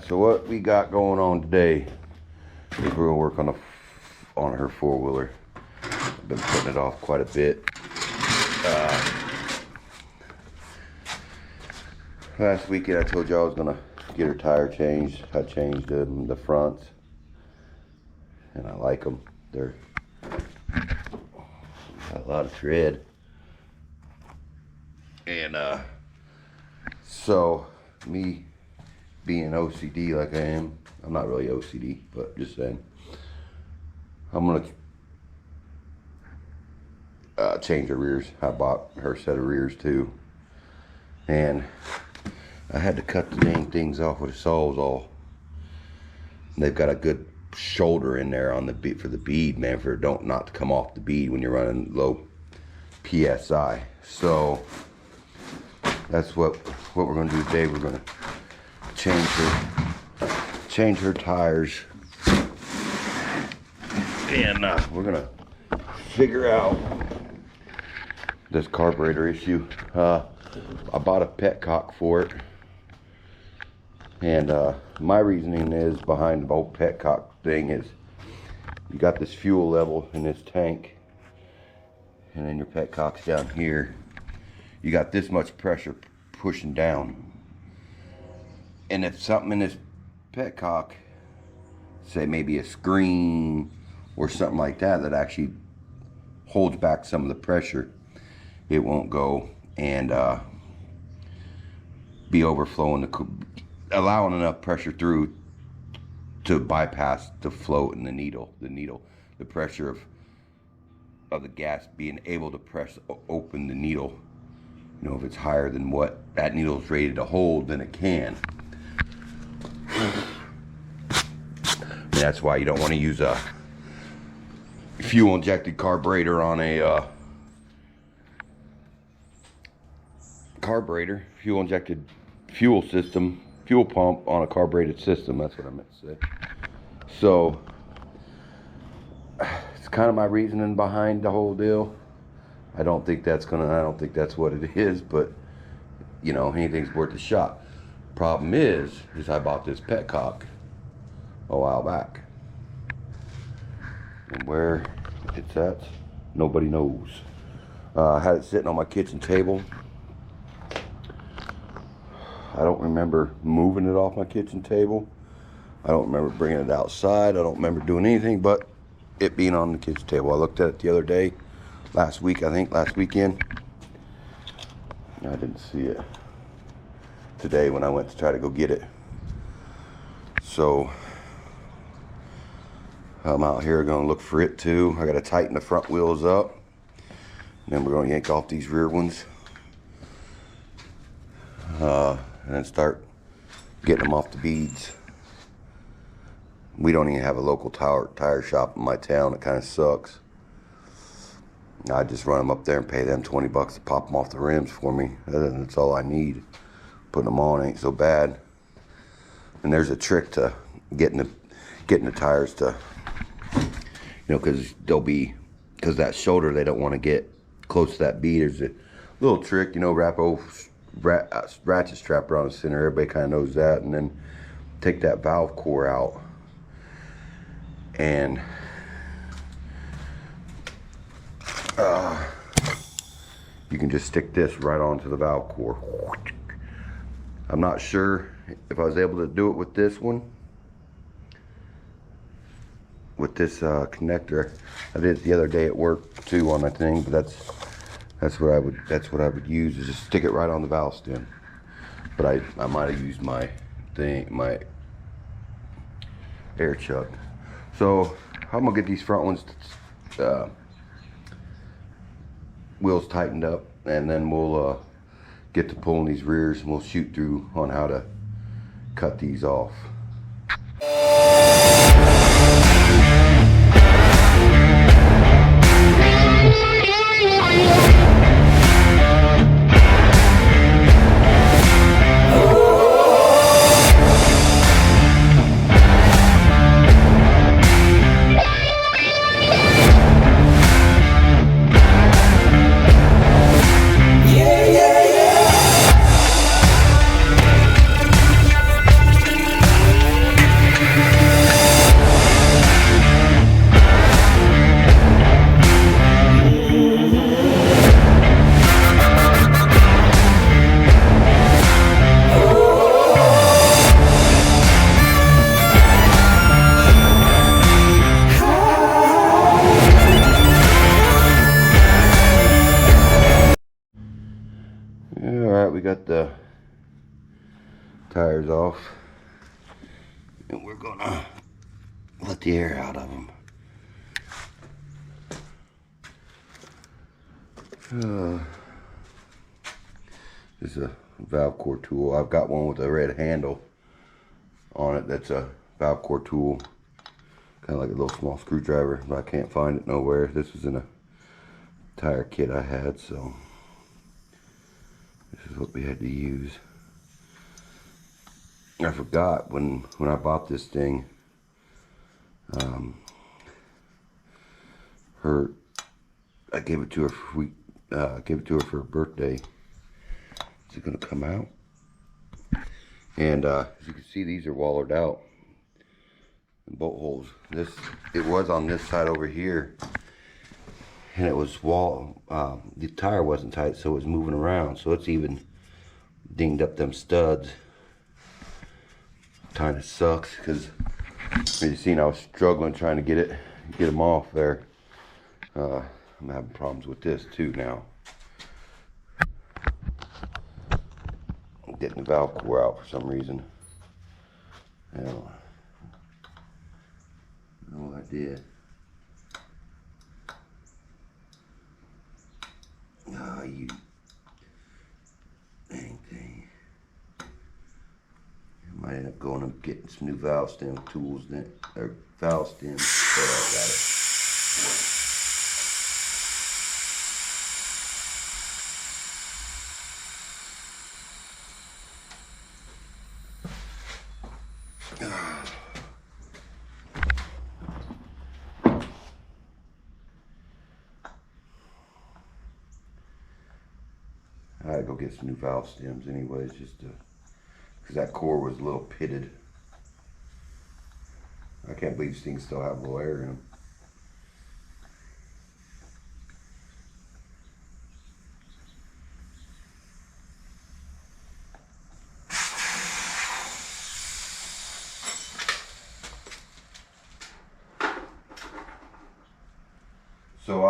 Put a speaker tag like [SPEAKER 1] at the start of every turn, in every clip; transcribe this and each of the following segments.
[SPEAKER 1] so what we got going on today is we're gonna work on her four-wheeler. I've been putting it off quite a bit. Last weekend I told you I was gonna get her tire changed. I changed the fronts, and I like them. They're got a lot of tread, and so me being OCD like I am, I'm not really OCD, but just saying, I'm gonna change her rears. I bought her a set of rears too, and I had to cut the dang things off with a sawzall. They've got a good shoulder in there on the bead for the bead, man, for it not to come off the bead when you're running low PSI. So that's what we're gonna do today. We're gonna change her tires, and we're gonna figure out this carburetor issue. I bought a petcock for it, and my reasoning is behind the whole petcock thing is you got this fuel level in this tank, and then your petcock's down here. You got this much pressure pushing down, and if something in this petcock, say maybe a screen or something like that, that actually holds back some of the pressure, it won't go and be overflowing, allowing enough pressure through to bypass the float in the needle, the pressure of the gas being able to press open the needle. You know, if it's higher than what that needle is rated to hold, then it can. And that's why you don't want to use a fuel injected carburetor on a fuel injected fuel system, fuel pump on a carbureted system. That's what I meant to say. So it's kind of my reasoning behind the whole deal. I don't think that's what it is, but you know, anything's worth a shot. Problem is I bought this petcock a while back, and where it's at, nobody knows. I had it sitting on my kitchen table. I don't remember moving it off my kitchen table. I don't remember bringing it outside. I don't remember doing anything but it being on the kitchen table. I looked at it the other day, last weekend. I didn't see it today when I went to try to go get it. So I'm out here gonna look for it too. I gotta tighten the front wheels up, and then we're gonna yank off these rear ones, and then start getting them off the beads. We don't even have a local tire shop in my town. It kind of sucks. I just run them up there and pay them $20 to pop them off the rims for me. That's all I need. Putting them on ain't so bad. And there's a trick to getting the tires to, you know, because that shoulder, they don't want to get close to that bead. There's a little trick, you know, wrap a ratchet strap around the center. Everybody kind of knows that. And then take that valve core out, and you can just stick this right onto the valve core. I'm not sure if I was able to do it with this one, with this connector. I did it the other day at work too on my thing, but that's what I would use, is just stick it right on the valve stem. But I might have used my air chuck. So I'm gonna get these front ones wheels tightened up, and then we'll get to pulling these rears, and we'll shoot through on how to cut these off. tires off, and we're gonna let the air out of them. This is a valve core tool. I've got one with a red handle on it. That's a valve core tool, kind of like a little small screwdriver, but I can't find it nowhere. This was in a tire kit I had, so this is what we had to use. I forgot when I bought this thing, I gave it to her for her birthday. Is it gonna come out? And as you can see, these are wallered out. The bolt holes. It was on this side over here, and it was the tire wasn't tight, so it was moving around. So it's even dinged up them studs. Kind of sucks because, as you seen, I was struggling trying to get them off there. I'm having problems with this too now. I'm getting the valve core out for some reason. No idea. Ah, you dang thing. I might end up going and getting some new valve stem tools then, or valve stems. But I got it. I had to go get some new valve stems anyways, just to, because that core was a little pitted. I can't believe these things still have a little air in them. So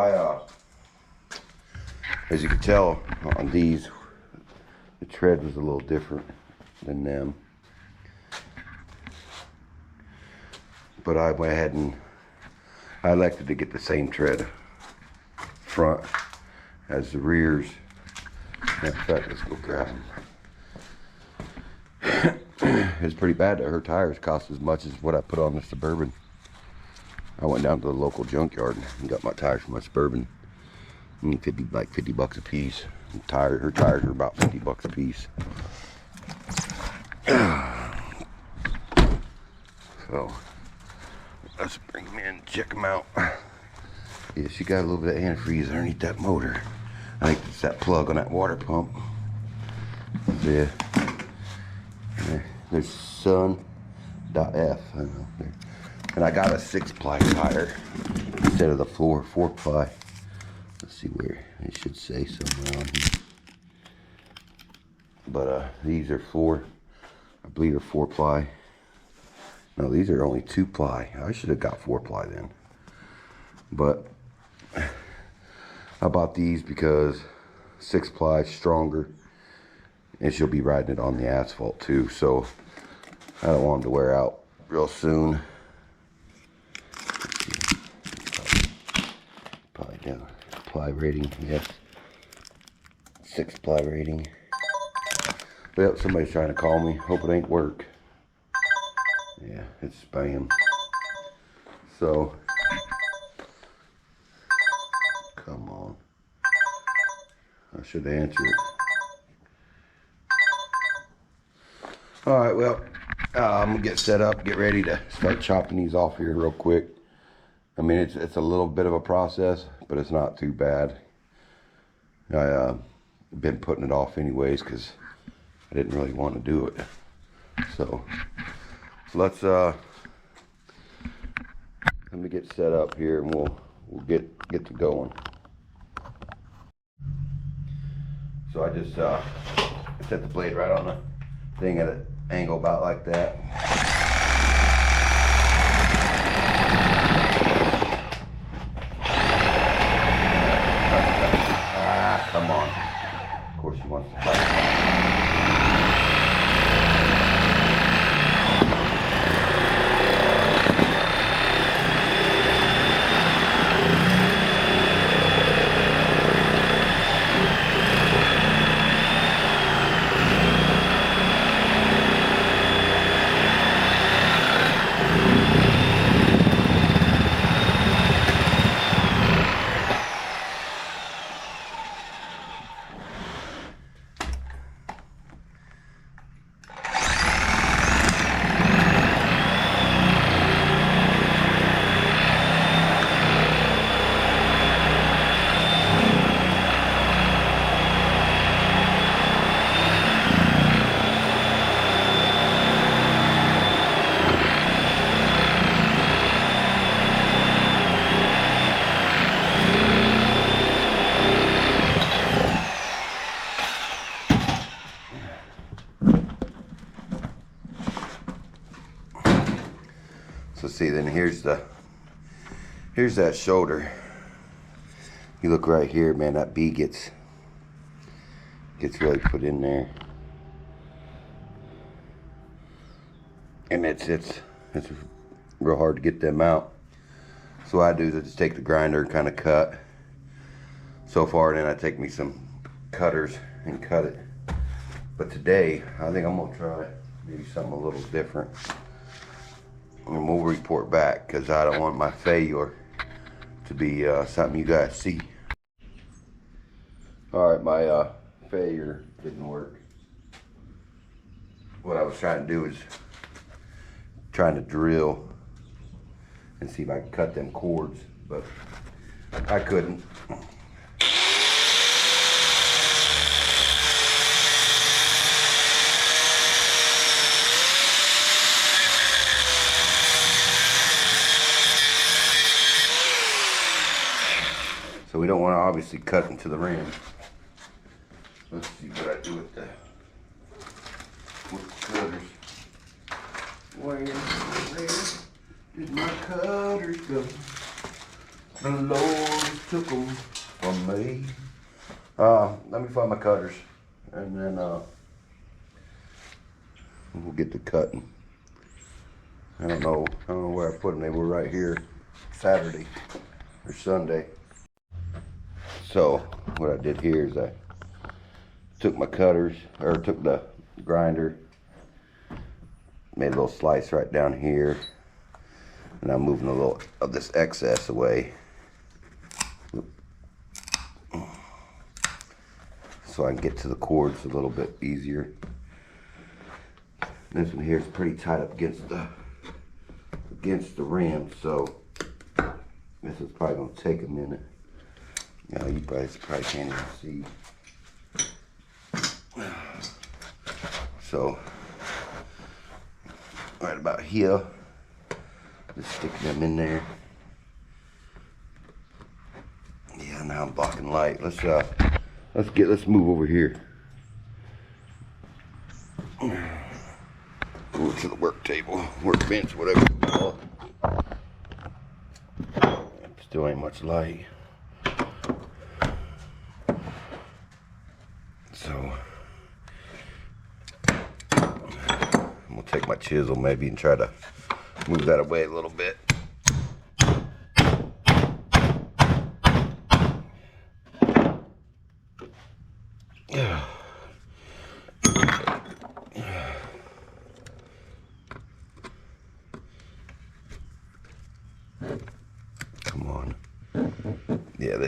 [SPEAKER 1] as you can tell on these, the tread was a little different than them. But I went ahead and I elected to get the same tread front as the rears. In fact, let's go grab them. It's pretty bad that her tires cost as much as what I put on the Suburban. I went down to the local junkyard and got my tires from my Suburban. Like 50 bucks a piece. Her tires are about 50 bucks a piece. So let's bring them in and check them out. Yeah, she got a little bit of antifreeze underneath that motor. I think it's that plug on that water pump. Yeah. There's sun.f. I know. And I got a 6-ply tire instead of the 4-ply. Let's see where it should say somewhere on here. But these are I believe are 4-ply. No, these are only 2-ply. I should have got 4-ply then. But I bought these because 6-ply is stronger, and she'll be riding it on the asphalt too. So I don't want them to wear out real soon. Probably down. Ply rating, yes. 6-ply rating. Well, somebody's trying to call me. Hope it ain't work. Yeah, it's spam. So, come on. I should answer it. Alright, well, I'm gonna get set up, get ready to start chopping these off here real quick. I mean, it's a little bit of a process, but it's not too bad. I've been putting it off anyways because I didn't really want to do it. So let's let me get set up here and we'll get to going. So I just set the blade right on the thing at an angle about like that. Come on. Of course she wants to fight. here's that shoulder. You look right here, man, that bead gets really put in there. And it's real hard to get them out. So what I do is I just take the grinder and kind of cut so far, and then I take me some cutters and cut it. But today, I think I'm gonna try maybe something a little different. And we'll report back, because I don't want my failure to be something you guys see. Alright, my failure didn't work. What I was trying to do is trying to drill and see if I could cut them cords, but I couldn't. So we don't want to obviously cut into the rim. Let's see what I do with the cutters. Where did my cutters go? The Lord took them from me. Let me find my cutters, and then we'll get to cutting. I don't know where I put them. They were right here Saturday or Sunday. So what I did here is I took my cutters, or took the grinder, made a little slice right down here, and I'm moving a little of this excess away so I can get to the cords a little bit easier. This one here is pretty tight up against the rim, so this is probably going to take a minute. You probably can't even see. So right about here, just sticking them in there. Yeah, now I'm blocking light. Let's move over here. Over to the work table, workbench, whatever you call it. Still ain't much light. So I'm gonna take my chisel maybe and try to move that away a little bit. Come on. Yeah,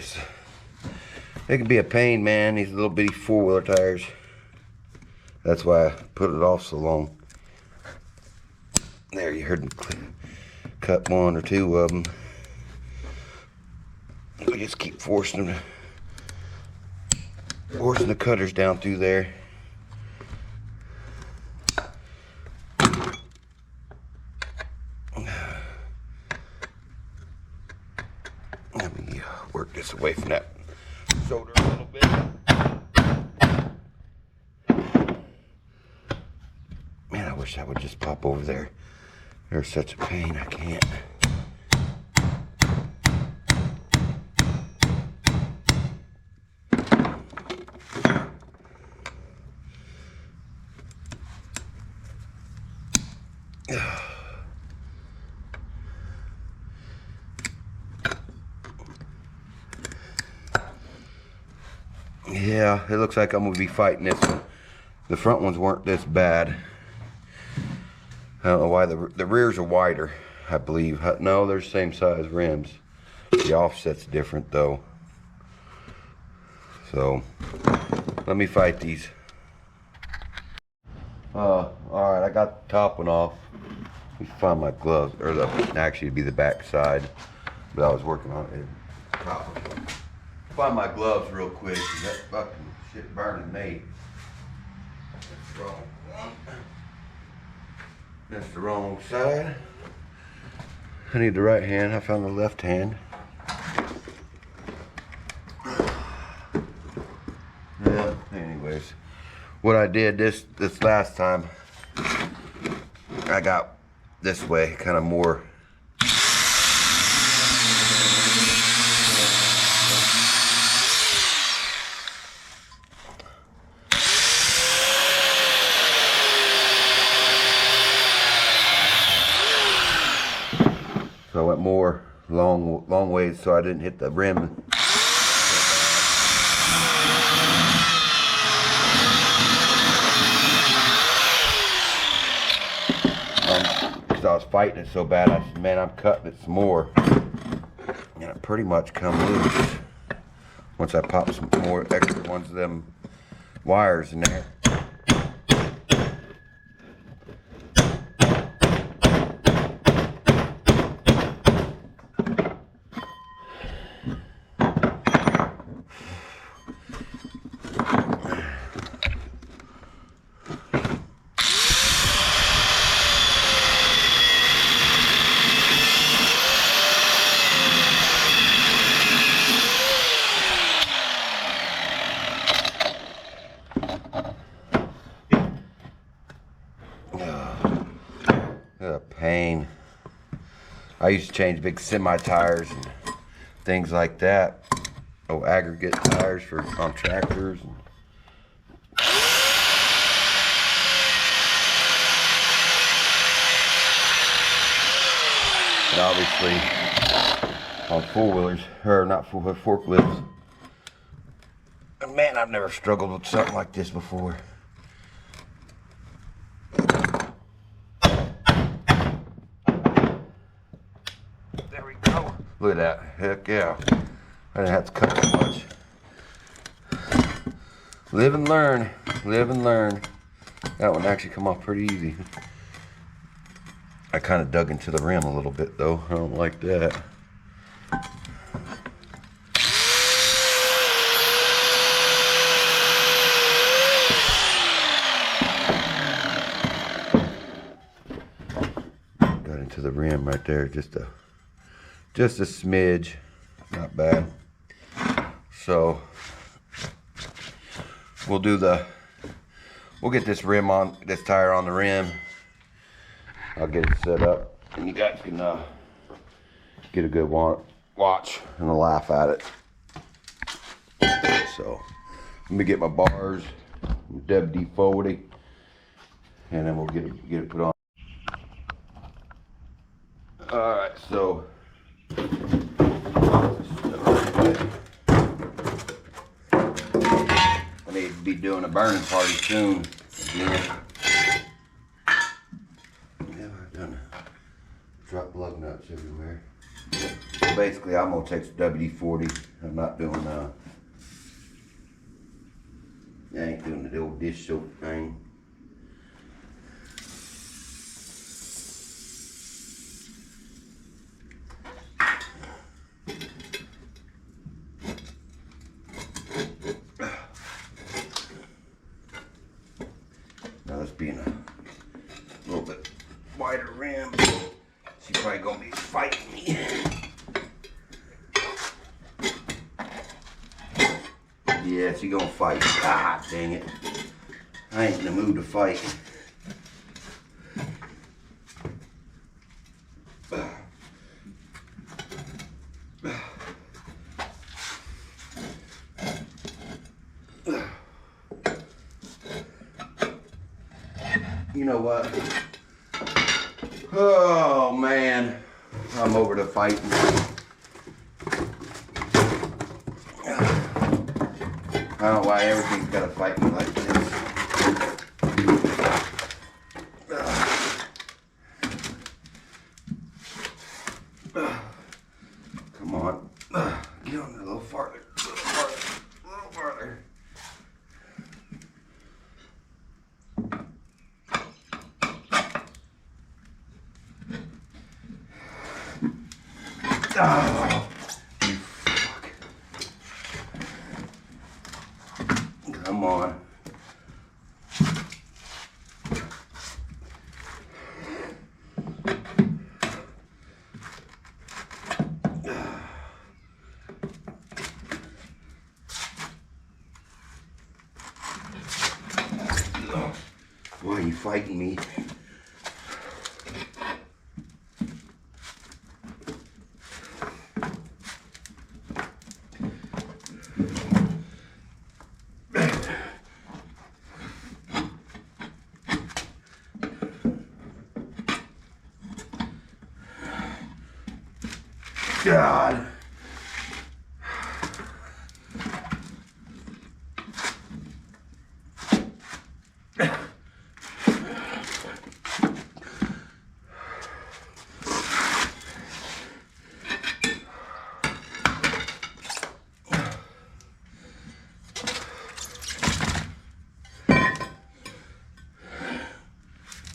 [SPEAKER 1] it can be a pain, man, these little bitty four-wheeler tires. That's why I put it off so long. There, you heard me cut one or two of them. I just keep forcing the cutters down through there. Let me work this away from that shoulder a little bit. Man, I wish I would just pop over there. There's such a pain, I can't. Yeah, it looks like I'm gonna be fighting this one. The front ones weren't this bad. I don't know why the rears are wider, I believe. No, they're the same size rims. The offset's different though. So let me fight these. Alright, I got the top one off. Let me find my gloves, or actually it'd be the back side, but I was working on it. Find my gloves real quick, 'cause that fucking shit burning me. That's wrong one. That's the wrong side. I need the right hand. I found the left hand. Yeah, anyways. What I did this last time, I got this way, kind of more So I went more long ways so I didn't hit the rim. Because I was fighting it so bad, I said, man, I'm cutting it some more. And it pretty much come loose once I pop some more extra ones of them wires in there. A pain. I used to change big semi tires and things like that. Oh, aggregate tires on tractors. And obviously on four-wheelers, or not forklifts. And man, I've never struggled with something like this before. There we go. Look at that. Heck yeah. I didn't have to cut that much. Live and learn. Live and learn. That one actually come off pretty easy. I kind of dug into the rim a little bit though. I don't like that. Got into the rim right there, just a smidge. Not bad. So we'll get this tire on the rim. I'll get it set up, and you guys can get a good watch and a laugh at it. So let me get my bars, WD-40, and then we'll get it put on. All right, so I need to be doing a burning party soon. Drop lug nuts everywhere. So basically, I'm gonna take some WD-40. I'm not doing I ain't doing the old dish soap thing. Now this being a little bit wider rim. She's probably gonna be fighting me. Yeah, she's gonna fight. Ah, dang it. I ain't in the mood to fight. You know what? Oh man, I'm over to fighting. I don't know why everything's gotta fight me like this. Come on, get on there a little farther, a little farther. Oh, you fuck. Come on. Why are you fighting me? God.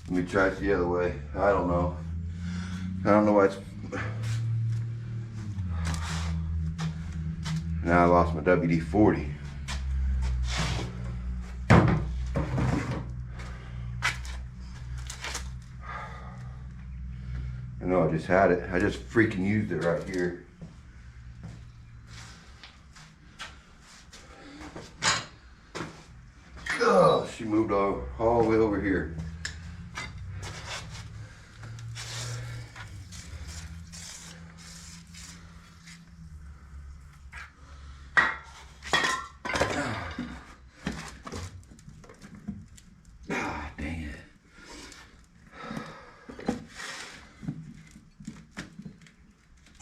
[SPEAKER 1] Let me try it the other way. I don't know. I don't know why it's... Now I lost my WD-40. I know I just had it. I just freaking used it right here. Oh, she moved all the way over here.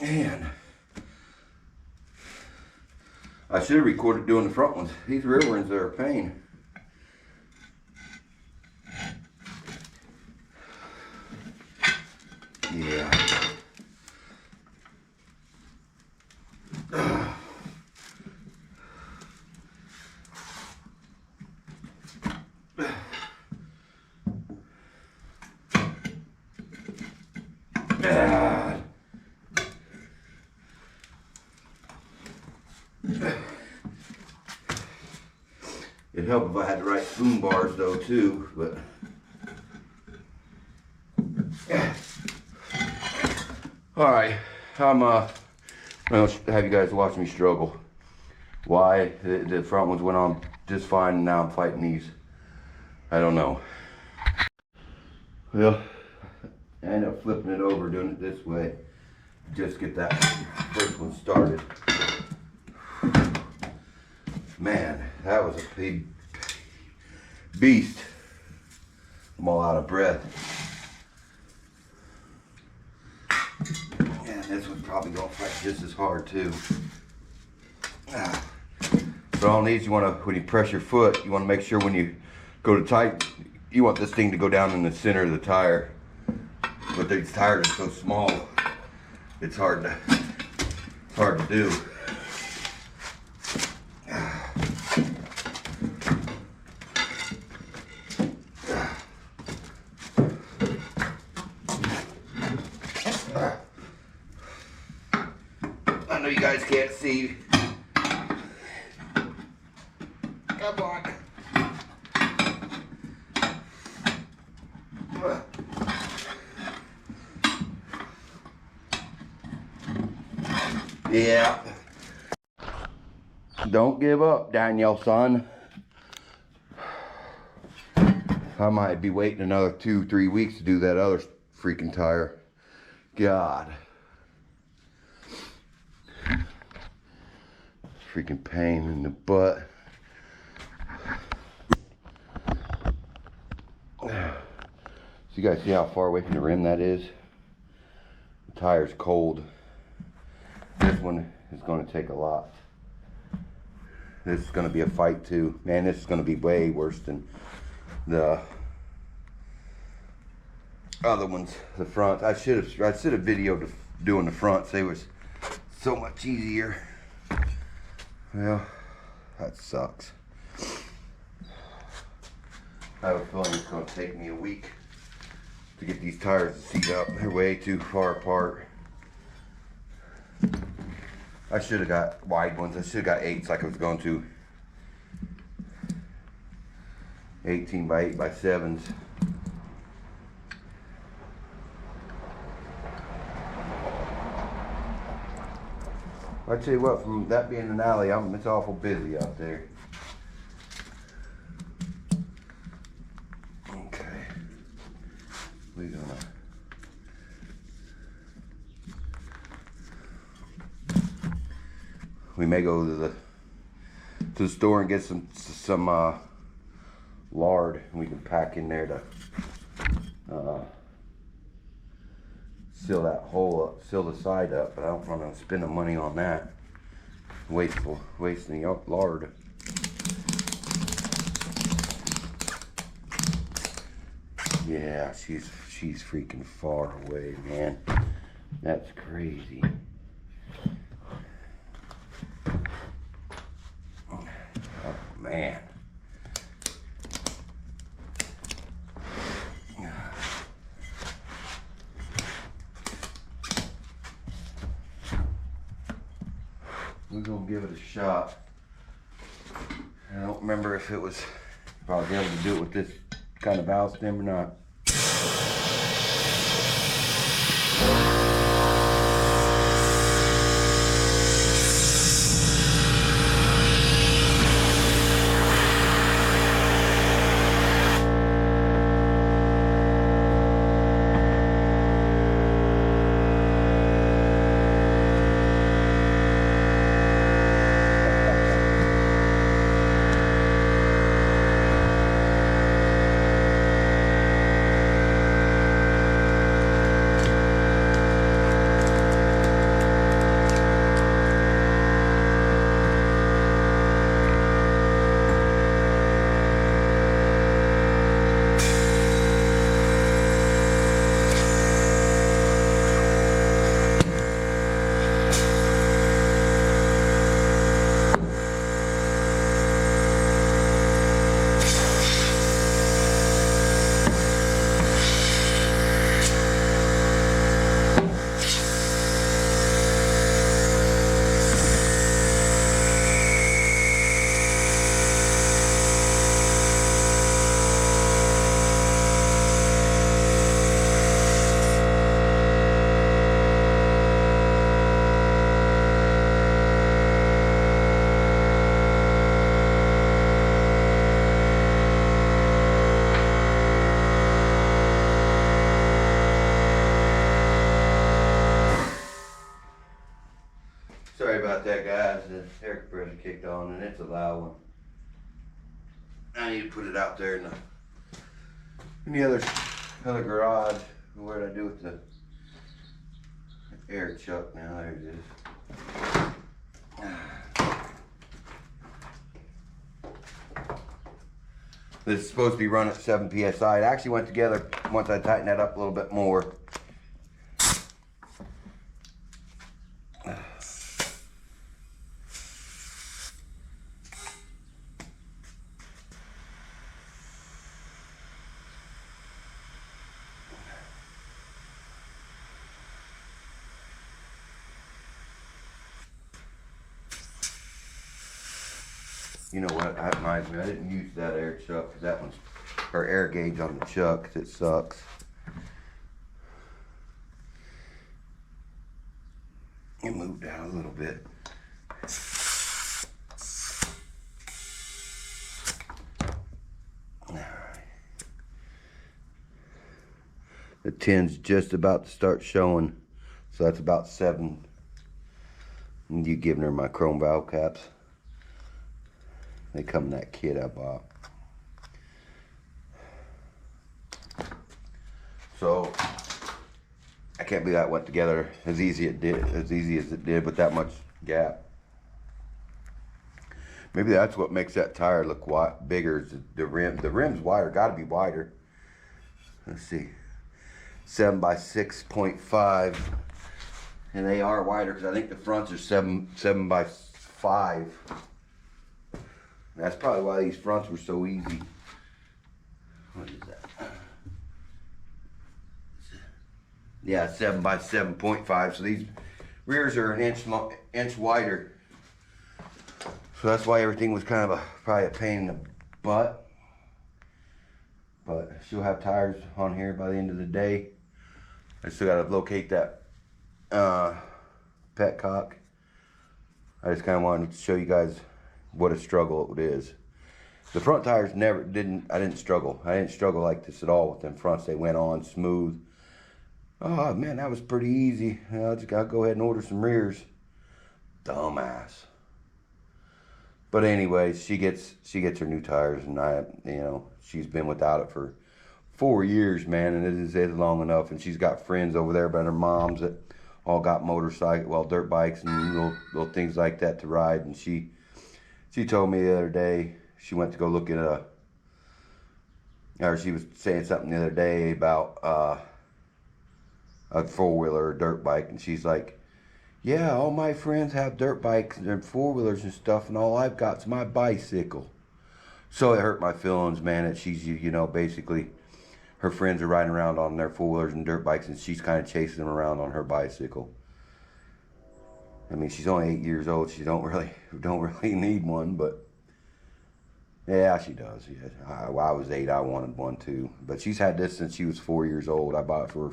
[SPEAKER 1] Man, I should have recorded doing the front ones. These rear ones are a pain. Yeah. It'd help if I had the right spoon bars though too, but all right, I'm gonna have you guys watch me struggle. Why the front ones went on just fine and now I'm fighting these, I don't know. Well, I ended up flipping it over, doing it this way, just get that first one started. Man, that was a big beast. I'm all out of breath. And this one's probably gonna fight just as hard too. So on these, you wanna, when you press your foot, you wanna make sure when you go to tight, you want this thing to go down in the center of the tire. But these tires are so small, it's hard to do. I know you guys can't see. Come on. Yeah. Don't give up, Daniel, son. I might be waiting another 2-3 weeks to do that other freaking tire. God. Freaking pain in the butt. So you guys see how far away from the rim that is? The tire's cold. This one is going to take a lot. This is going to be a fight too. Man, this is going to be way worse than the other ones. The front. I should have videoed doing the fronts. They was so much easier. Well, that sucks. I have a feeling it's going to take me a week to get these tires to seat up. They're way too far apart. I should have got wide ones. I should have got 8s like I was going to. 18 by 8 by 7s. I tell you what, from that being an alley, it's awful busy out there. Okay. We're gonna... We may go to the store and get some lard, and we can pack in there to seal that hole up, seal the side up, but I don't want to spend the money on that. Wasting the lard. Yeah, she's freaking far away, man. That's crazy. Oh man. We're gonna give it a shot. I don't remember if I'll be able to do it with this kind of valve stem or not. Sorry about that, guys. The air compressor kicked on, and it's a loud one. I need to put it out there in the other garage. What did I do with the air chuck now? There it is. This is supposed to be run at 7 psi. It actually went together once I tightened that up a little bit more. You know what, that reminds me, I didn't use that air chuck, because that one's, or air gauge on the chuck, 'cause it sucks. It moved out a little bit. Alright. The tin's just about to start showing, so that's about 7. And you giving her my chrome valve caps. They come in that kit I bought. So I can't believe that went together as easy as it did with that much gap. Maybe that's what makes that tire look bigger. Is the rim. The rim's wider. Got to be wider. Let's see. 7 by 6.5, and they are wider because I think the fronts are 7 by 5. That's probably why these fronts were so easy. What is that? Yeah, 7 by 7.5. So these rears are an inch wider. So that's why everything was kind of probably a pain in the butt. But she'll have tires on here by the end of the day. I still got to locate that petcock. I just kind of wanted to show you guys what a struggle it is. The front tires I didn't struggle. I didn't struggle like this at all with them fronts. They went on smooth. Oh man, that was pretty easy. I just gotta go ahead and order some rears. Dumbass. But anyways, she gets her new tires, and she's been without it for 4 years, man, and it is long enough. And she's got friends over there, but her moms that all got dirt bikes and little things like that to ride. And she told me the other day, she went to go look at or she was saying something the other day about a four-wheeler or dirt bike, and she's like, yeah, all my friends have dirt bikes and four-wheelers and stuff, and all I've got's my bicycle. So it hurt my feelings, man, that she's, basically her friends are riding around on their four-wheelers and dirt bikes, and she's kind of chasing them around on her bicycle. I mean, she's only 8 years old. She don't really need one, but yeah, she does. Yeah. When I was 8, I wanted one too. But she's had this since she was 4 years old. I bought it for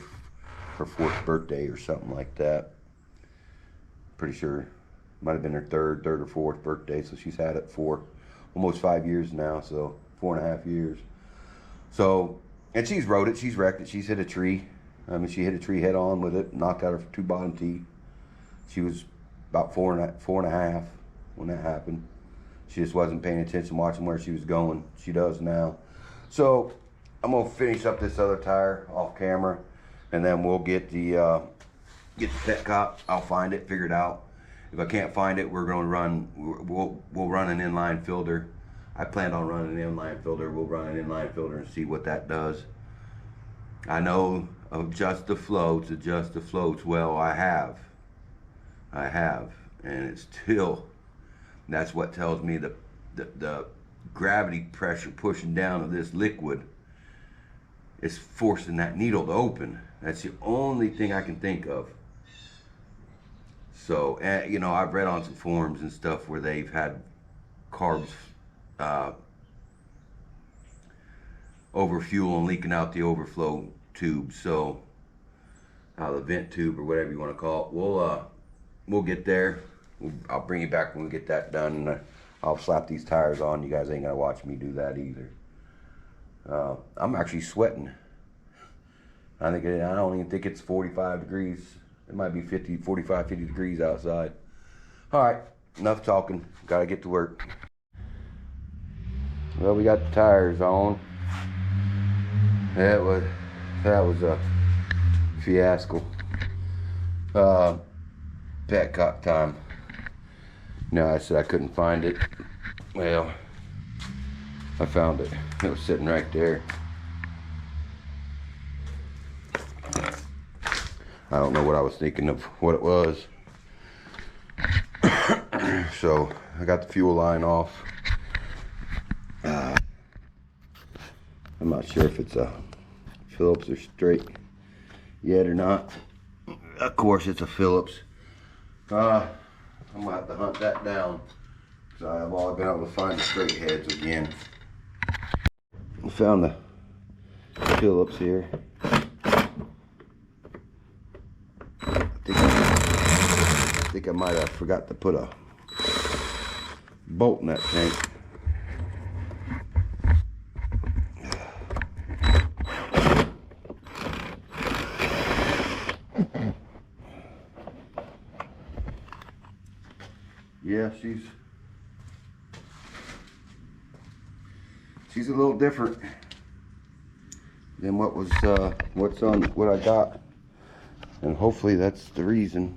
[SPEAKER 1] her 4th birthday or something like that. Pretty sure might have been her third or 4th birthday. So she's had it for almost 5 years now. So 4.5 years. So, and she's rode it. She's wrecked it. She's hit a tree. I mean, she hit a tree head on with it. Knocked out her 2 bottom teeth. She was about four and a half when that happened. She just wasn't paying attention, watching where she was going. She does now. So I'm gonna finish up this other tire off camera, and then we'll get the petcock. I'll find it, figure it out. If I can't find it, we'll run an inline filter. I planned on running an inline filter. We'll run an inline filter and see what that does. I know adjust the floats. Well, I have, and it's still. That's what tells me the gravity pressure pushing down of this liquid is forcing that needle to open. That's the only thing I can think of. So, I've read on some forums and stuff where they've had carbs over fuel and leaking out the overflow tube. So, the vent tube or whatever you want to call it. We'll get there. I'll bring you back when we get that done. And I'll slap these tires on. You guys ain't gonna watch me do that either. I'm actually sweating. I don't even think it's 45 degrees. It might be 45, 50 degrees outside. All right, enough talking. Gotta get to work. Well, we got the tires on. That was a fiasco. Petcock time. No, I said I couldn't find it. Well, I found it. It was sitting right there. I don't know what I was thinking of what it was. So I got the fuel line off. I'm not sure if it's a Phillips or straight yet or not. Of course it's a Phillips. I'm gonna have to hunt that down because I've all been able to find the straight heads again. I found the Phillips here. I think I might have forgot to put a bolt in that tank. Yeah, she's a little different than what I got, and hopefully that's the reason.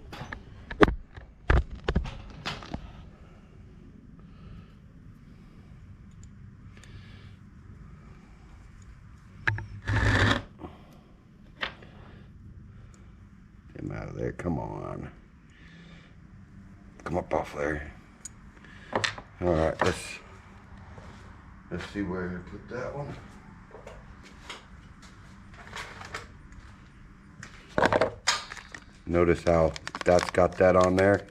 [SPEAKER 1] Get him out of there, come on. Come up off there. All right, let's see where to put that one. Notice how that's got that on there,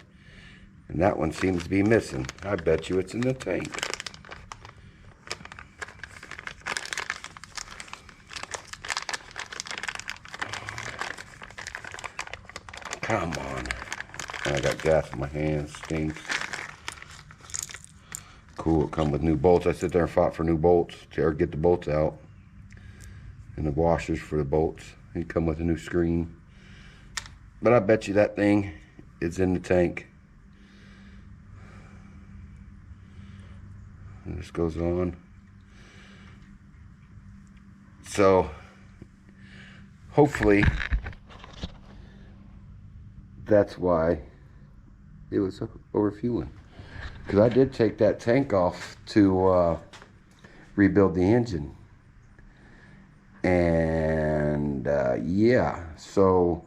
[SPEAKER 1] and that one seems to be missing. I bet you it's in the tank. Come on. I got gas in my hands, stinks. Cool, it come with new bolts. I sit there and fought for new bolts to get the bolts out. And the washers for the bolts. They come with a new screen. But I bet you that thing is in the tank. And this goes on. So, hopefully that's why it was overfueling. Because I did take that tank off to rebuild the engine. And yeah, so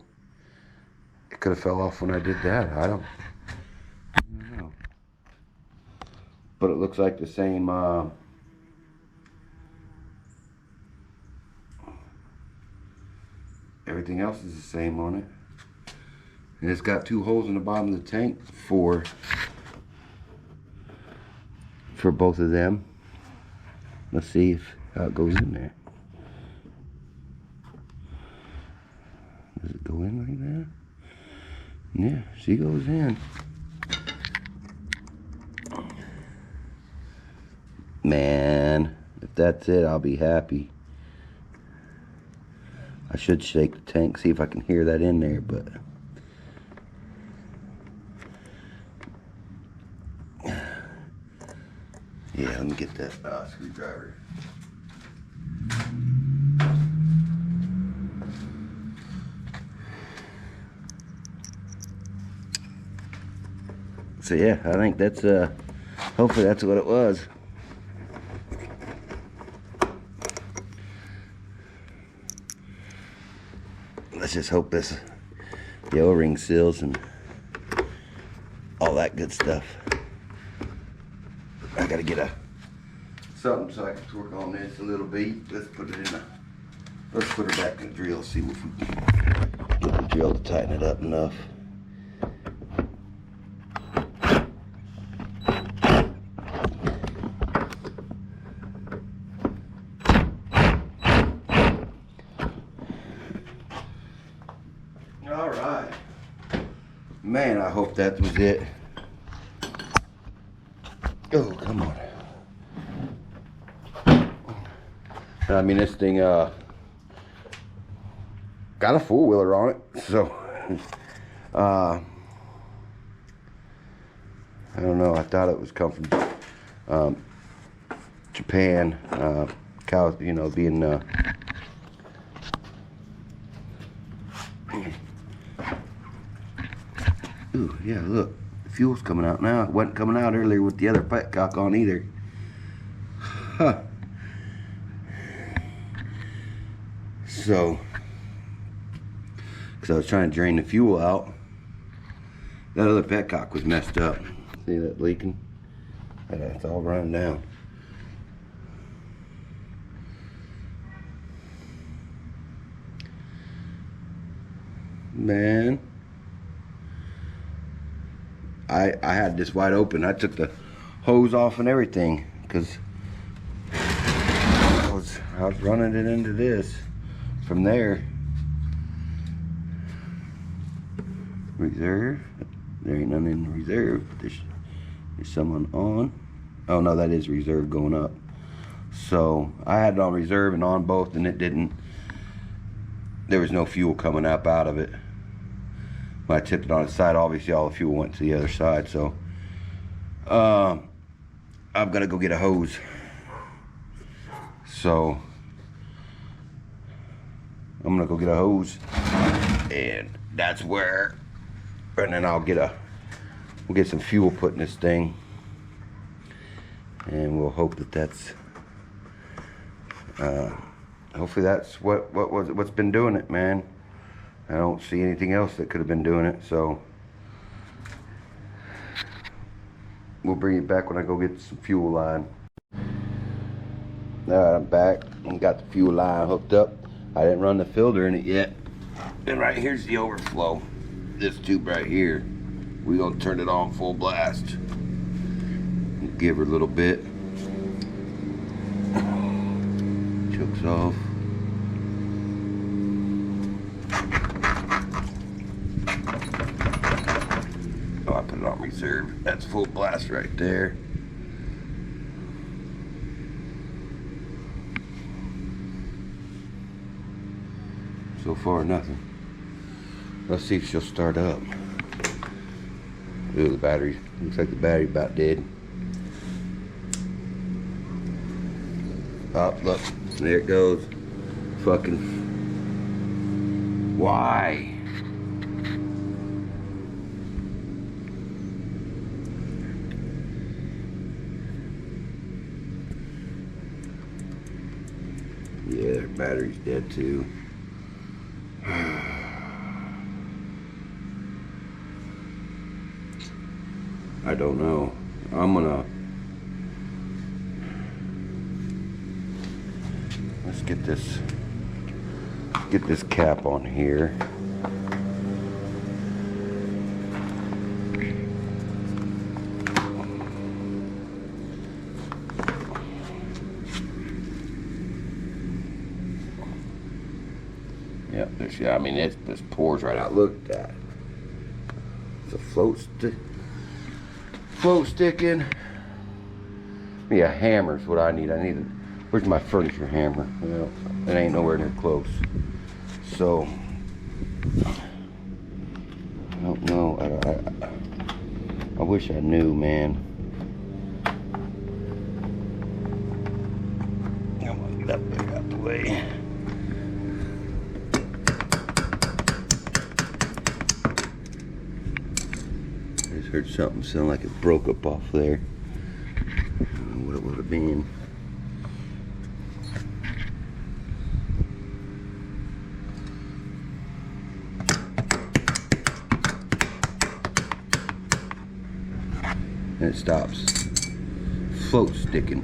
[SPEAKER 1] it could have fell off when I did that. I don't know. But it looks like the same everything else is the same on it. And it's got 2 holes in the bottom of the tank for both of them. Let's see how it goes in there. Does it go in like that? Yeah, she goes in. Man, if that's it, I'll be happy. I should shake the tank, see if I can hear that in there, but yeah, let me get that screwdriver. So yeah, I think that's hopefully that's what it was. Let's just hope the O-ring seals and all that good stuff. I gotta get something so I can work on this a little bit. Let's put her back in the drill, see if we can get the drill to tighten it up enough. All right, man, I hope that was it. Oh, come on. I mean, this thing got a four-wheeler on it, so I don't know. I thought it was come from Japan. Cows, you know, being ooh, yeah, look, the fuel's coming out now. It wasn't coming out earlier with the other petcock on either. Huh. So, because I was trying to drain the fuel out, that other petcock was messed up. See that leaking? It's all running down. Man, I had this wide open. I took the hose off and everything because I was running it into this from there. Reserve. There ain't none in reserve, but there's someone on. Oh no, that is reserve going up. So I had it on reserve and on both, and it didn't. There was no fuel coming up out of it. When I tipped it on its side, obviously all the fuel went to the other side. So I'm gonna go get a hose. So I'm gonna go get a hose, and that's where. And then we'll get some fuel put in this thing, and we'll hope that that's hopefully that's what's been doing it, man. I don't see anything else that could have been doing it, so we'll bring it back when I go get some fuel line. Alright, I'm back and got the fuel line hooked up. I didn't run the filter in it yet. And right here's the overflow. This tube right here. We're gonna turn it on full blast. Give her a little bit. Chokes off. Oh, I put it on reserve. That's full blast right there. So far, nothing. Let's see if she'll start up. Ooh, the battery. Looks like the battery about dead. Oh, look. There it goes. Fucking Why? Yeah, their battery's dead too. I don't know. I'm gonna... Let's get this cap on here. Yep, there's, I mean, it just pours right out. Look at that. It's a float sticking. Yeah, hammer's what I need. Where's my furniture hammer? Well, it ain't nowhere near close. So, I don't know. I wish I knew, man. I'm gonna get that thing out the way. I just heard something sound like it broke up off there. I don't know what it would have been. And it stops. Float sticking.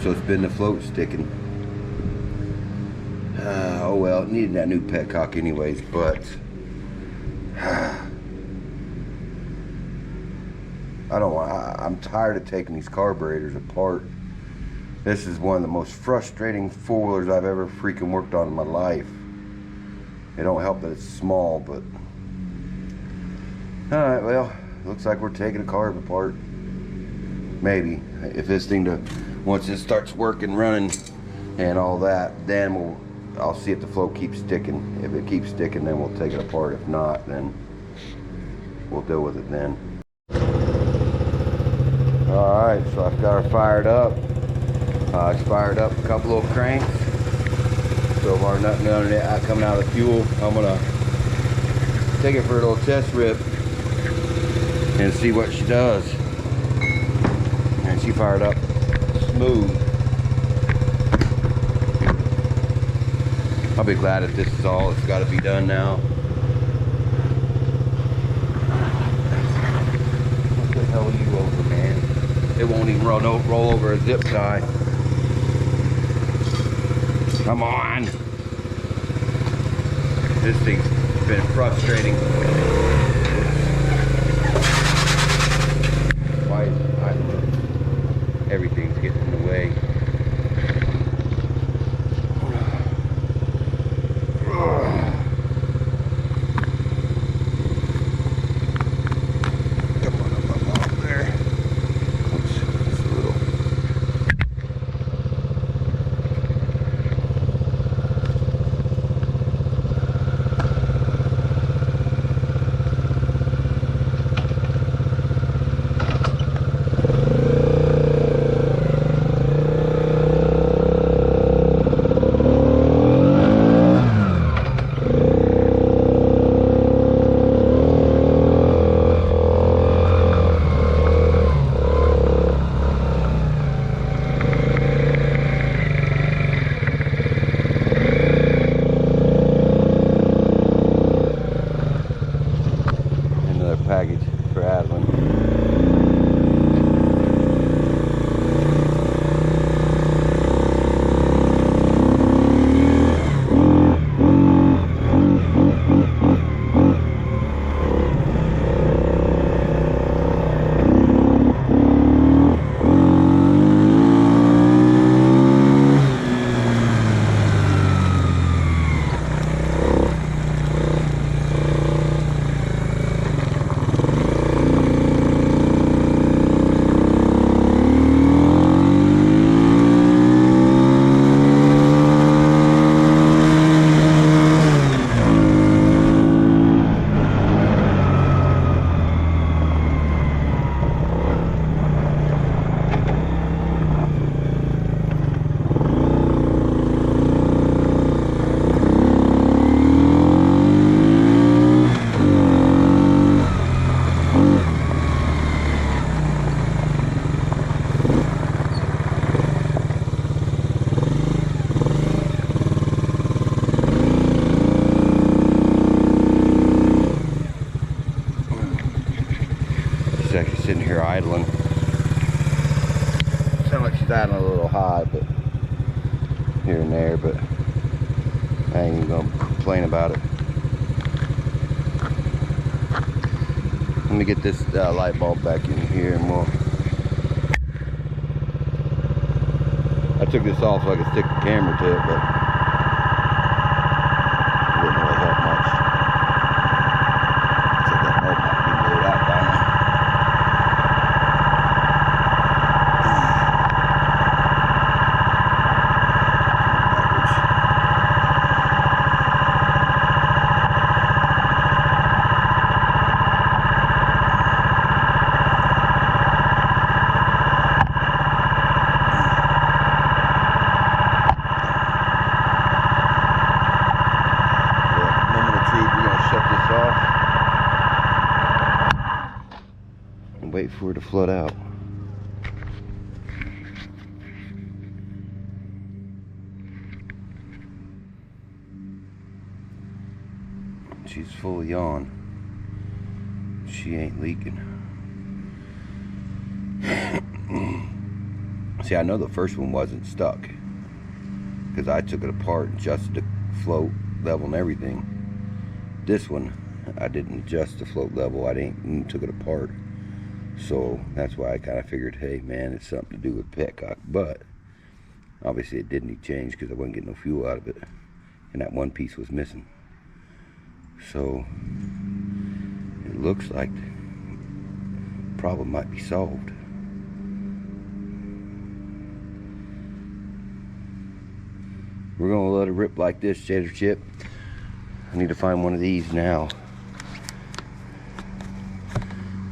[SPEAKER 1] So it's been the float sticking. Oh well, it needed that new petcock anyways, but I'm tired of taking these carburetors apart. This is one of the most frustrating four-wheelers I've ever freaking worked on in my life. It don't help that it's small, but... Alright, well, looks like we're taking a carb apart. Maybe. If this thing, once it starts working, running, and all that, then I'll see if the float keeps sticking. If it keeps sticking, then we'll take it apart. If not, then we'll deal with it then. Alright, so I've got her fired up. I fired up a couple little cranks. So far nothing coming out of the fuel. I'm gonna take it for a little test rip and see what she does. And she fired up smooth. I'll be glad if this is all that's got to be done now. What the hell are you over, man? It won't even roll over a zip tie. Come on. This thing's been frustrating. Why is everything's getting in the way? idling. Sounds like she's idling a little high, but here and there, but I ain't even gonna complain about it. Let me get this light bulb back in here and we'll... I took this off so I could stick the camera to it, but it didn't really help much. So that motor might be blowed out by now. Wait for it to flood out. She's full of yawn. She ain't leaking. See, I know the first one wasn't stuck because I took it apart and adjusted the float level and everything. This one, I didn't adjust the float level. I didn't even took it apart. So that's why I kind of figured, hey man, it's something to do with petcock. But obviously it didn't need change because I wasn't getting no fuel out of it, and that one piece was missing. So it looks like the problem might be solved. We're gonna let it rip like this, Cheddar Chip. I need to find one of these now.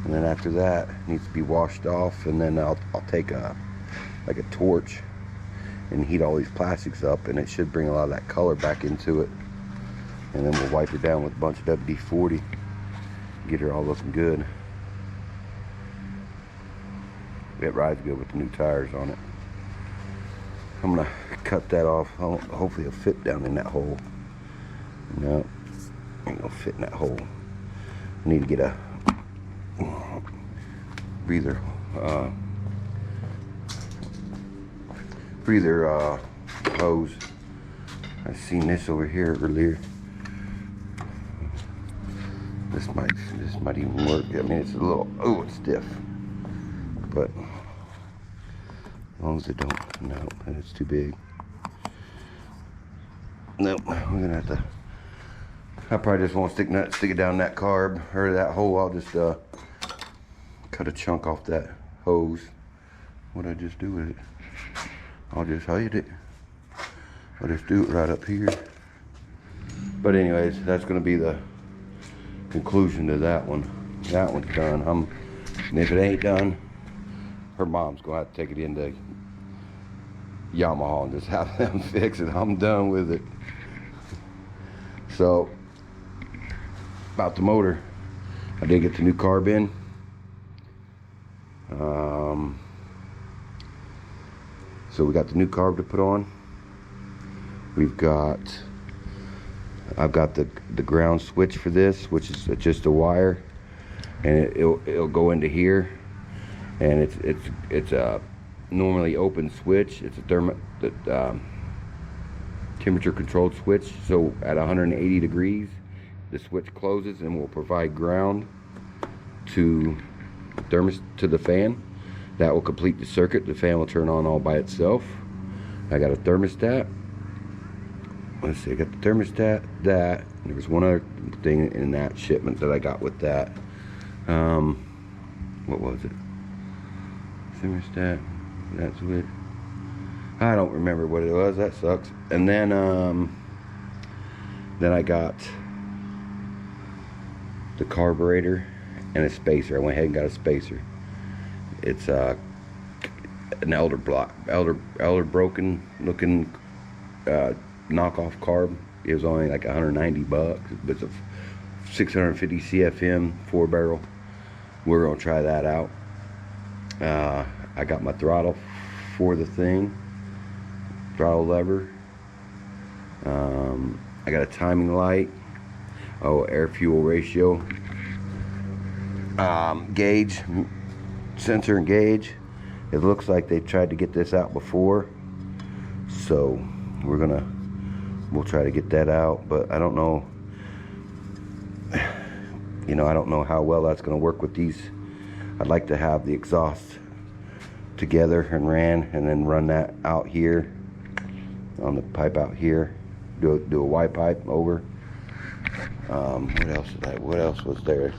[SPEAKER 1] And then after that, it needs to be washed off, and then I'll take like a torch and heat all these plastics up, and it should bring a lot of that color back into it. And then we'll wipe her down with a bunch of WD-40, get her all looking good. It rides good with the new tires on it. I'm gonna cut that off. Hopefully it'll fit down in that hole. No, ain't gonna fit in that hole. I need to get a breather hose. I seen this over here earlier. This might even work. I mean, it's a little, oh, it's stiff, but as long as it don't, no, it's too big. Nope, we're gonna have to. I probably just won't stick it down that carb or that hole. I'll just cut a chunk off that hose. What'd I just do with it? I'll just hide it. I'll just do it right up here. But anyways, that's gonna be the conclusion to that one. That one's done. And if it ain't done, her mom's gonna have to take it into Yamaha and just have them fix it. I'm done with it. So about the motor, I did get the new carb in. So we got the new carb to put on. I've got the ground switch for this, which is just a wire, and it'll go into here, and it's a normally open switch. It's a temperature controlled switch. So at 180 degrees, the switch closes and will provide ground to the fan. That will complete the circuit. The fan will turn on all by itself. I got a thermostat. Let's see, I got the thermostat, that. There was one other thing in that shipment that I got with that. What was it? Thermostat, that's it. I don't remember what it was. That sucks. And then I got the carburetor and a spacer. I went ahead and got a spacer. It's an elder broken looking knockoff carb. It was only like 190 bucks, but it's a 650 CFM 4-barrel. We're gonna try that out. I got my throttle for the thing, throttle lever. I got a timing light. Oh, air fuel ratio gauge. sensor and gauge. It looks like they tried to get this out before, so we'll try to get that out, but I don't know, I don't know how well that's going to work with these. I'd like to have the exhaust together and then run that out here on the pipe out here, do a Y pipe over. What else was there?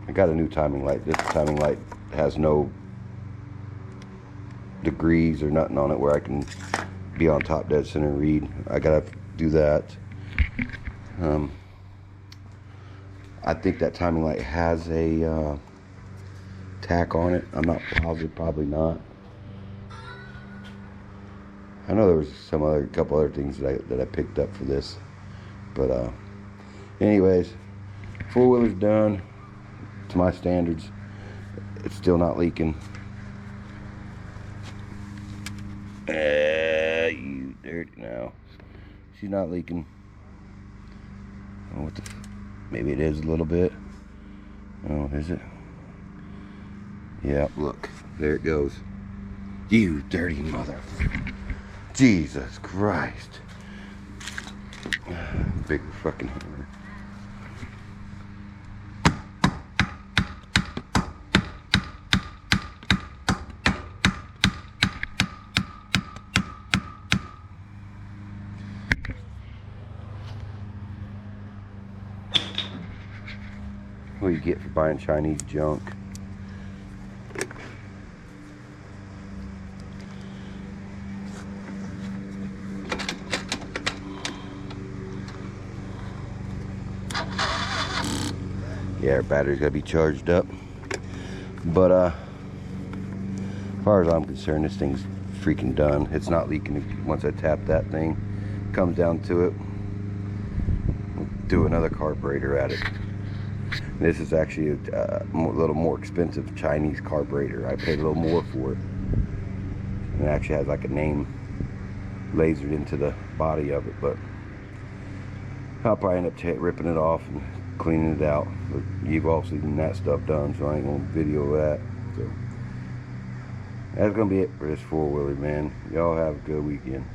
[SPEAKER 1] I got a new timing light. This timing light has no degrees or nothing on it where I can be on top dead center and read. I gotta do that. I think that timing light has a tack on it. I'm not positive, probably not. I know there was a couple other things that I picked up for this, but anyways, four-wheeler's done to my standards. It's still not leaking. You dirty now. She's not leaking. Oh, maybe it is a little bit. Oh, is it? Yeah, look. There it goes. You dirty mother. Jesus Christ. Big fucking hammer. What you get for buying Chinese junk. Yeah, our battery's gotta be charged up. But as far as I'm concerned, this thing's freaking done. It's not leaking once I tap that thing. Comes down to it, we'll do another carburetor at it. This is actually a little more expensive Chinese carburetor. I paid a little more for it. And it actually has like a name lasered into the body of it, but I'll probably end up ripping it off and cleaning it out. But you've all seen that stuff done, so I ain't gonna video that. So that's gonna be it for this four-wheeler, man. Y'all have a good weekend.